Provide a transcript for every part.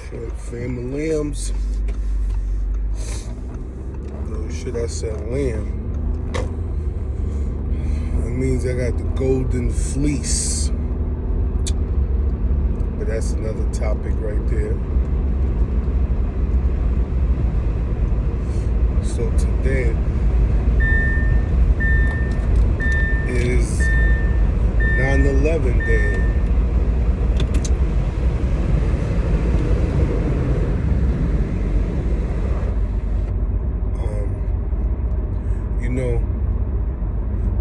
Shit, family lambs. No shit, I said lamb. That means I got the golden fleece. But that's another topic right there. So today is 9/11 day.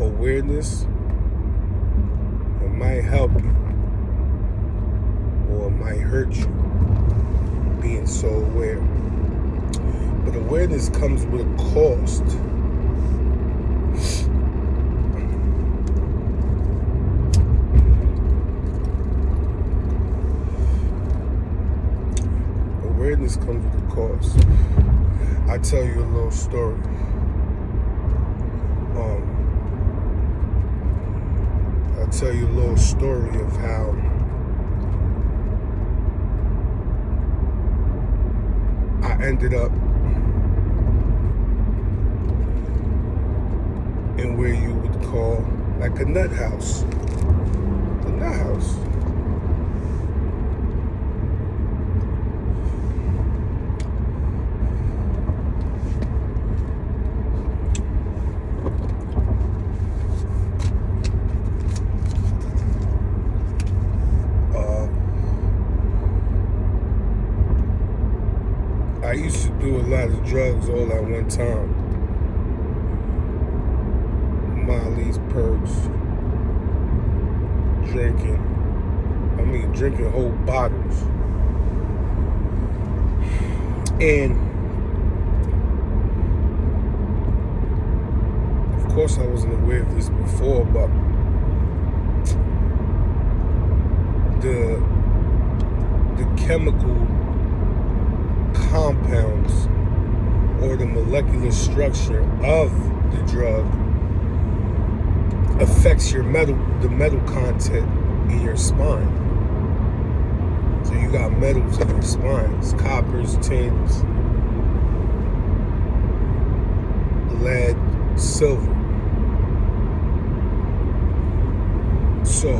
Awareness, it might help you or it might hurt you being so aware. But awareness comes with a cost. Awareness comes with a cost. I'll tell you a little story. I'll tell you a little story of how I ended up in where you would call like a nut house. A nut house. I used to do a lot of drugs all at one time. Molly's, perks, drinking whole bottles. And of course I wasn't aware of this before, but the chemical compounds or the molecular structure of the drug affects the metal content in your spine. So you got metals in your spines, coppers, tins, lead, silver. So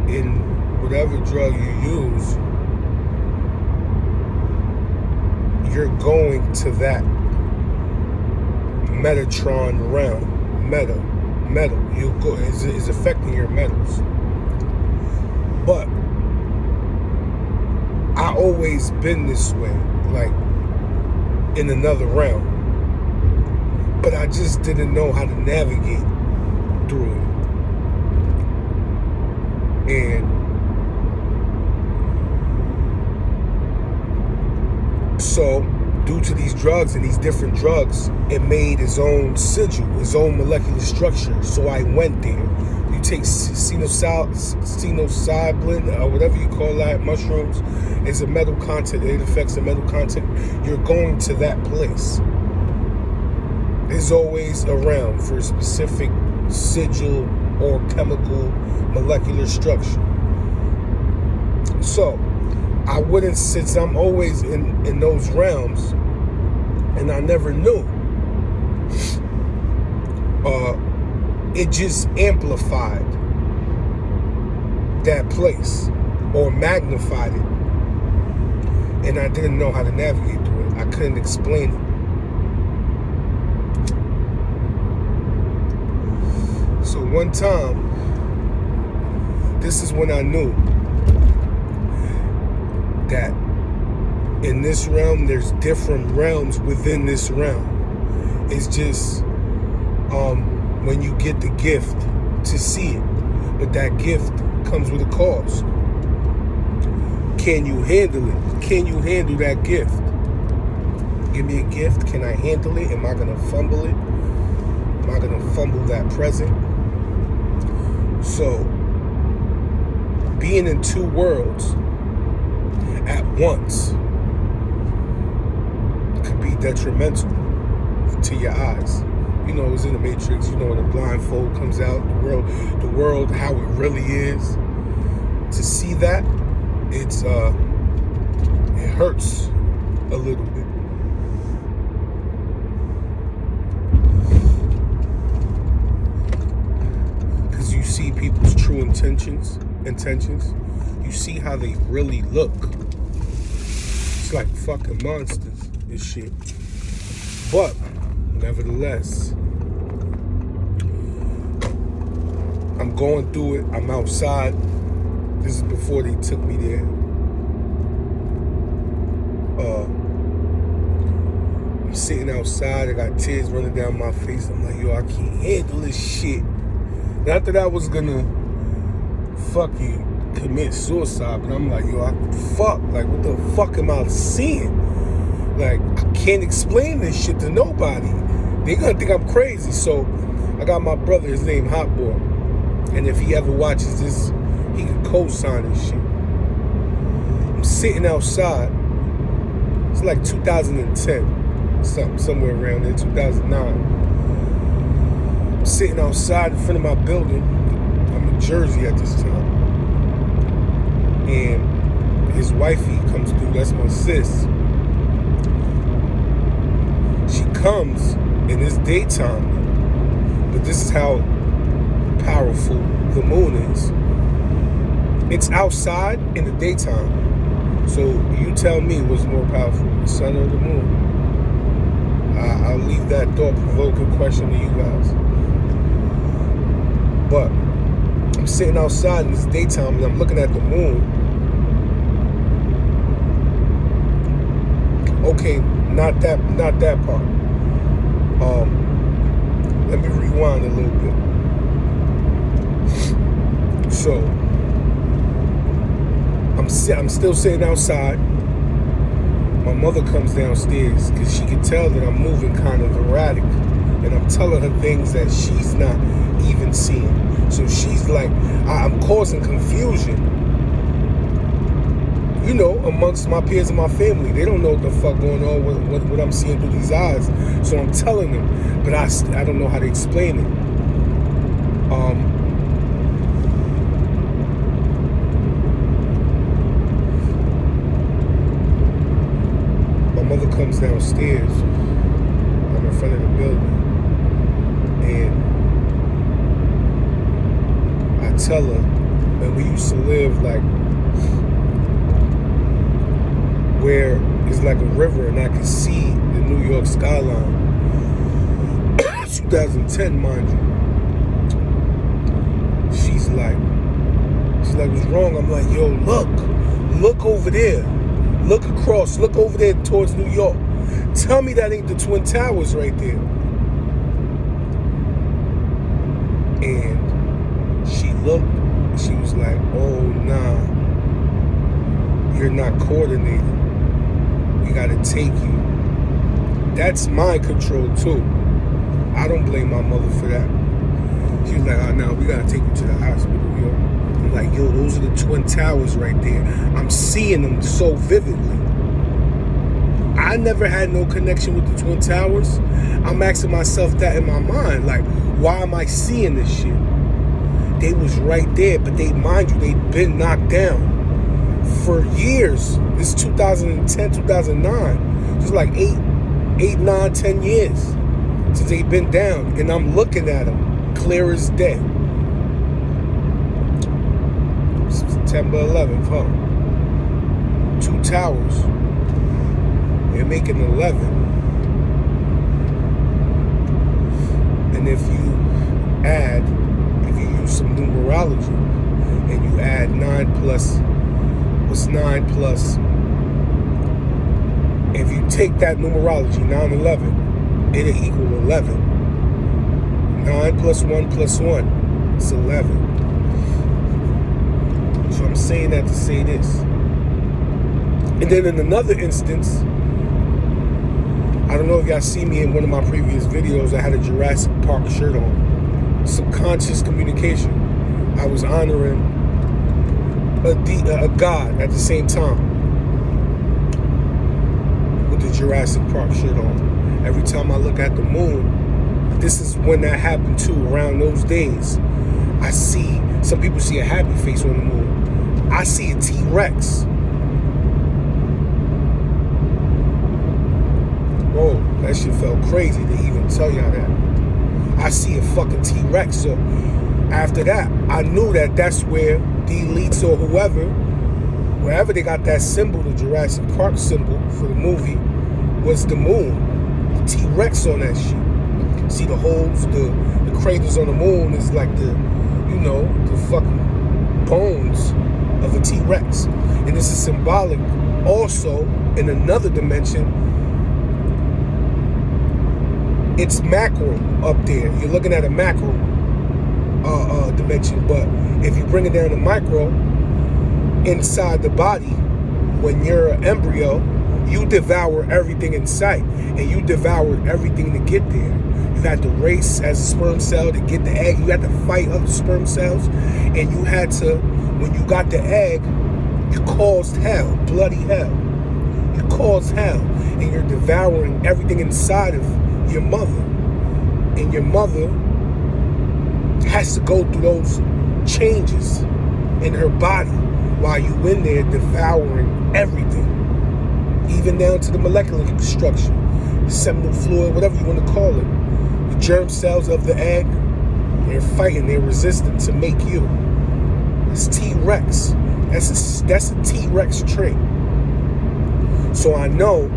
in whatever drug you use, you're going to that Metatron realm. Metal. You'll go is affecting your metals. But I always been this way, like in another realm. But I just didn't know how to navigate through it. And so, due to these drugs and these different drugs, it made its own sigil, its own molecular structure. So I went there. You take psilocybin, or whatever you call that, mushrooms, it's a metal content. It affects the metal content. You're going to that place. It's always around for a specific sigil or chemical molecular structure. So, I wouldn't, since I'm always in those realms, and I never knew, it just amplified that place or magnified it. And I didn't know how to navigate through it. I couldn't explain it. So one time, this is when I knew that in this realm, there's different realms within this realm. It's just when you get the gift to see it, but that gift comes with a cost. Can you handle it? Can you handle that gift? Give me a gift. Can I handle it? Am I gonna fumble it? Am I gonna fumble that present? So, being in two worlds at once could be detrimental to your eyes. You know, it's in the Matrix. You know, when the blindfold comes out, the world, how it really is. To see that it hurts a little bit. Because you see people's true intentions. You see how they really look. It's like fucking monsters and shit. But nevertheless, I'm going through it. I'm outside. This is before they took me there. I'm sitting outside. I got tears running down my face. I'm like, yo, I can't handle this shit. Not that I was gonna fucking commit suicide, but I'm like, yo, like, what the fuck am I seeing? Like, I can't explain this shit to nobody. They gonna think I'm crazy. So I got my brother, his name Hot Boy, and if he ever watches this, he can co-sign this shit. I'm sitting outside. It's like 2010, somewhere around there, 2009. I'm sitting outside in front of my building. I'm in Jersey at this time. And his wifey comes through. That's my sis. She comes in this daytime, but this is how powerful the moon is. It's outside in the daytime. So you tell me what's more powerful, the sun or the moon? I'll leave that thought-provoking question to you guys. But I'm sitting outside in this daytime and I'm looking at the moon. Okay, not that part. Let me rewind a little bit. So I'm still sitting outside. My mother comes downstairs because she can tell that I'm moving kind of erratic, and I'm telling her things that she's not even seeing. So she's like, I'm causing confusion, you know, amongst my peers and my family. They don't know what the fuck going on with what I'm seeing through these eyes. So I'm telling them, but I don't know how to explain it. My mother comes downstairs. I'm in front of the building, and I tell her that we used to live like where it's like a river and I can see the New York skyline. 2010, mind you. She's like, what's wrong? I'm like, yo, look over there. Look across, look over there towards New York. Tell me that ain't the Twin Towers right there. And she looked, she was like, oh, nah, you're not coordinated. We gotta take you. That's mind control too. I don't blame my mother for that. She was like, oh, no, we gotta take you to the hospital, yo. I'm like, yo, those are the Twin Towers right there. I'm seeing them so vividly. I never had no connection with the Twin Towers. I'm asking myself that in my mind, like, why am I seeing this shit? They was right there, but mind you, they'd been knocked down for years. This is 2010, 2009. It's like 8, 9, 10 years since they've been down, and I'm looking at them clear as day. September 11th, huh? 2 towers. They're making 11. And if you use some numerology, and you add 9 plus, what's 9 plus? If you take that numerology, 9, 11, it'll equal 11. 9 plus 1 plus 1, it's 11. So I'm saying that to say this. And then in another instance, I don't know if y'all see me in one of my previous videos, I had a Jurassic Park shirt on. Subconscious communication. I was honoring a god at the same time with the Jurassic Park shirt on. Every time I look at the moon, this is when that happened too, around those days. I see, some people see a happy face on the moon. I see a T-Rex. Whoa, that shit felt crazy to even tell y'all that. I see a fucking T-Rex. So after that, I knew that that's where the elites or whoever, wherever they got that symbol, the Jurassic Park symbol for the movie, was the moon. The T-Rex on that shit. See the holes, the craters on the moon is like the fucking bones of a T-Rex. And this is symbolic also in another dimension. It's macro up there. You're looking at a macro dimension, but if you bring it down to micro, inside the body, when you're an embryo, you devour everything in sight, and you devoured everything to get there. You had to race as a sperm cell to get the egg. You had to fight other sperm cells, and you had to, when you got the egg, you caused hell, bloody hell. You caused hell, and you're devouring everything inside of your mother, and your mother has to go through those changes in her body while you in there devouring everything, even down to the molecular structure, the seminal fluid, whatever you want to call it, the germ cells of the egg. They're fighting, they're resistant to make you. It's T-Rex. That's a T-Rex trait. So I know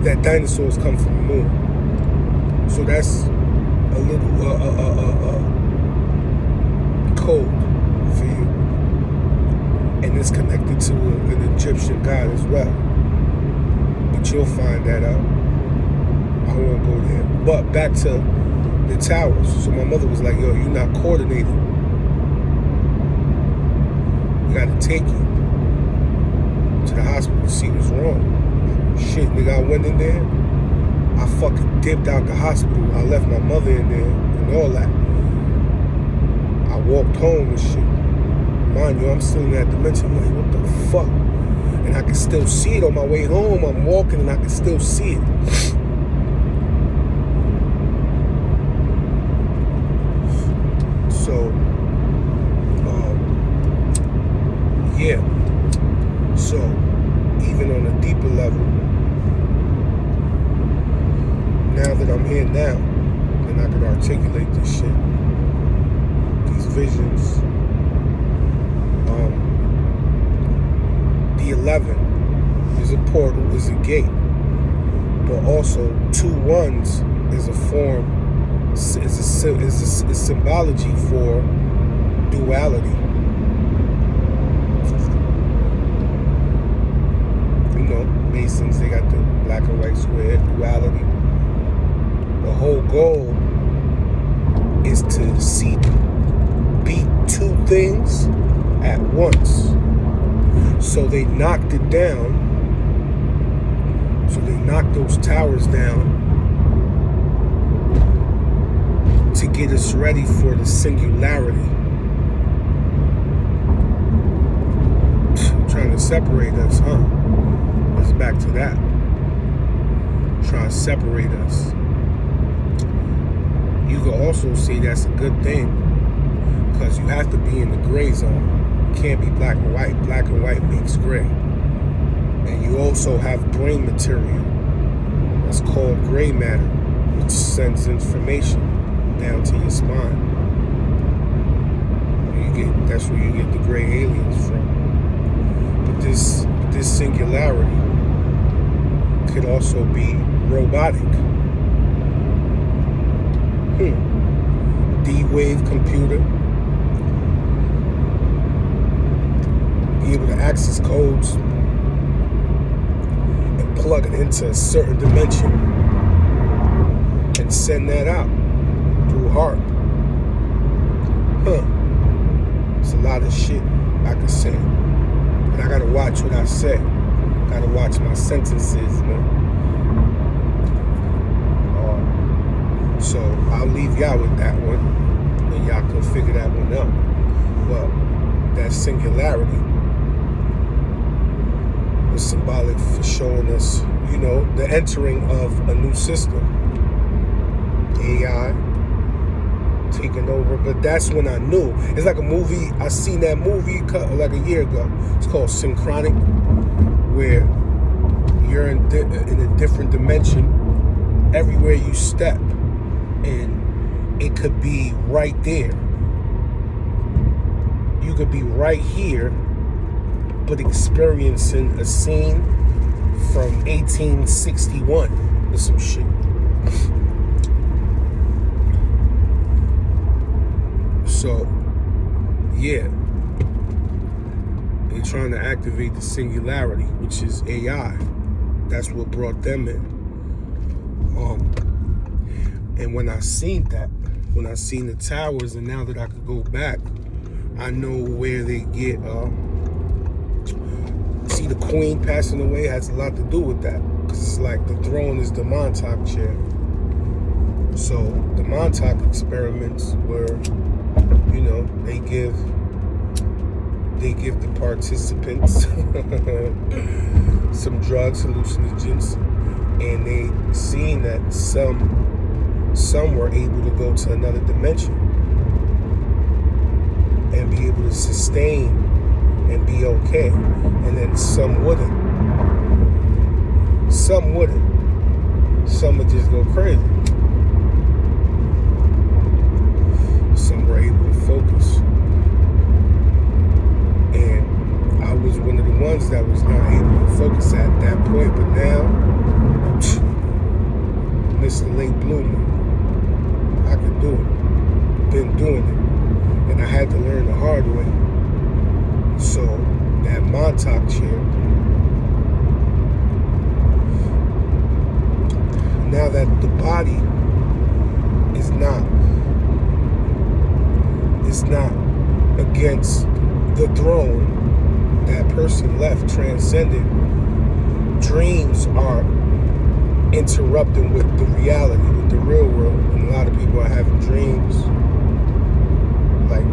that dinosaurs come from the moon. So that's a little code for you. And it's connected to an Egyptian god as well. But you'll find that out. I won't go there. But back to the towers. So my mother was like, yo, you're not coordinated. We gotta take you to the hospital to see what's wrong. Shit, nigga, I went in there. I fucking dipped out the hospital. I left my mother in there and all that. I walked home and shit. Mind you, I'm still in that dimension. I'm like, what the fuck? And I can still see it on my way home. I'm walking and I can still see it. So, yeah. So, even on a deeper level, now that I'm here now, and I can articulate this shit, these visions, the 11 is a portal, is a gate, but also 2 ones is a form, is symbology for duality. You know, Masons, they got the black and white square, duality. The whole goal is to be 2 things at once. So they knocked it down. So they knocked those towers down to get us ready for the singularity. Trying to separate us, huh? Let's back to that. Trying to separate us. You could also say that's a good thing, because you have to be in the gray zone. You can't be black and white. Black and white makes gray. And you also have brain material that's called gray matter, which sends information down to your spine. That's where you get the gray aliens from. But this singularity could also be robotic. D-wave computer. Be able to access codes and plug it into a certain dimension and send that out through heart. It's a lot of shit I could say. But I gotta watch what I say. Gotta watch my sentences, man. So I'll leave y'all with that one, and y'all can figure that one out. Well, that singularity was symbolic for showing us, you know, the entering of a new system. AI, taking over. But that's when I knew. It's like a movie. I seen that movie like a year ago. It's called Synchronic, where you're in a different dimension everywhere you step, and it could be right there. You could be right here, but experiencing a scene from 1861 or some shit. So, yeah, they're trying to activate the Singularity, which is AI. That's what brought them in. And when I seen that, when I seen the towers, and now that I could go back, I know where they get. See, the queen passing away has a lot to do with that, because it's like the throne is the Montauk chair. So the Montauk experiments were, you know, they give the participants some drugs, hallucinogens, and they seen that some were able to go to another dimension and be able to sustain and be okay, and then some wouldn't. Some would just go crazy. Some were able to focus. And I was one of the ones that was not able to focus at that point, but now, Mr. Late Bloomer, I could do it. Been doing it. And I had to learn the hard way. So, that Montauk chair, now that the body is not against the throne, that person left, transcended, dreams are interrupting with the reality, with the real world. And a lot of people are having dreams like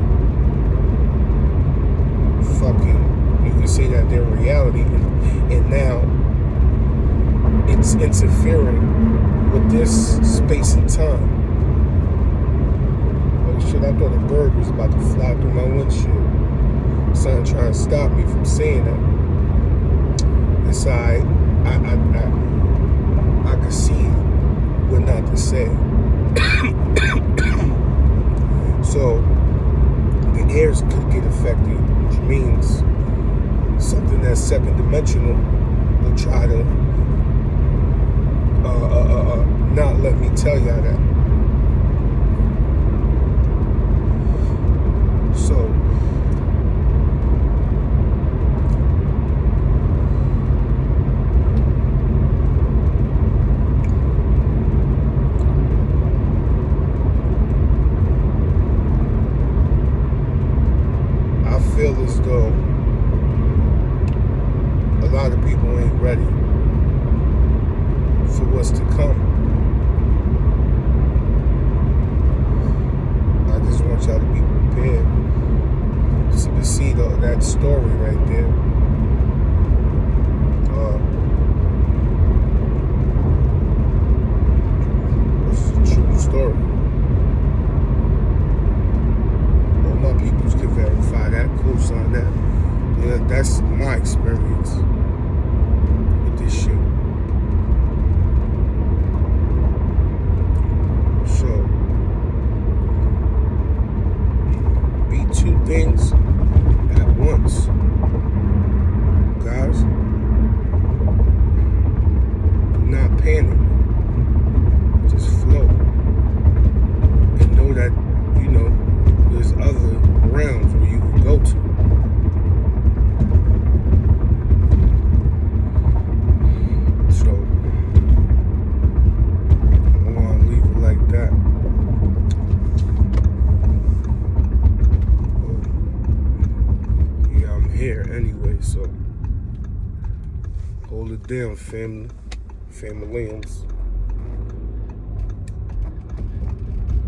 fucking, you can say that they're reality, and now it's interfering with this space and time. Oh shit, I thought a bird was about to fly through my windshield. Something trying to stop me from saying that. It's alright. I could see what not to say. So the airs could get affected, which means something that's second dimensional will try to not let me tell y'all that. So I feel as though a lot of people ain't ready for what's to come. I just want y'all to be prepared to see that story right there. It's a true story. All my peoples can verify that, co-sign that. Yeah, that's my experience with this shit. So, be two things at once, guys. Do not panic. Just flow. And know that, you know, there's other realms where you can go to. So, I want to leave it like that. Yeah, I'm here anyway, so hold it down, family. Family Williams.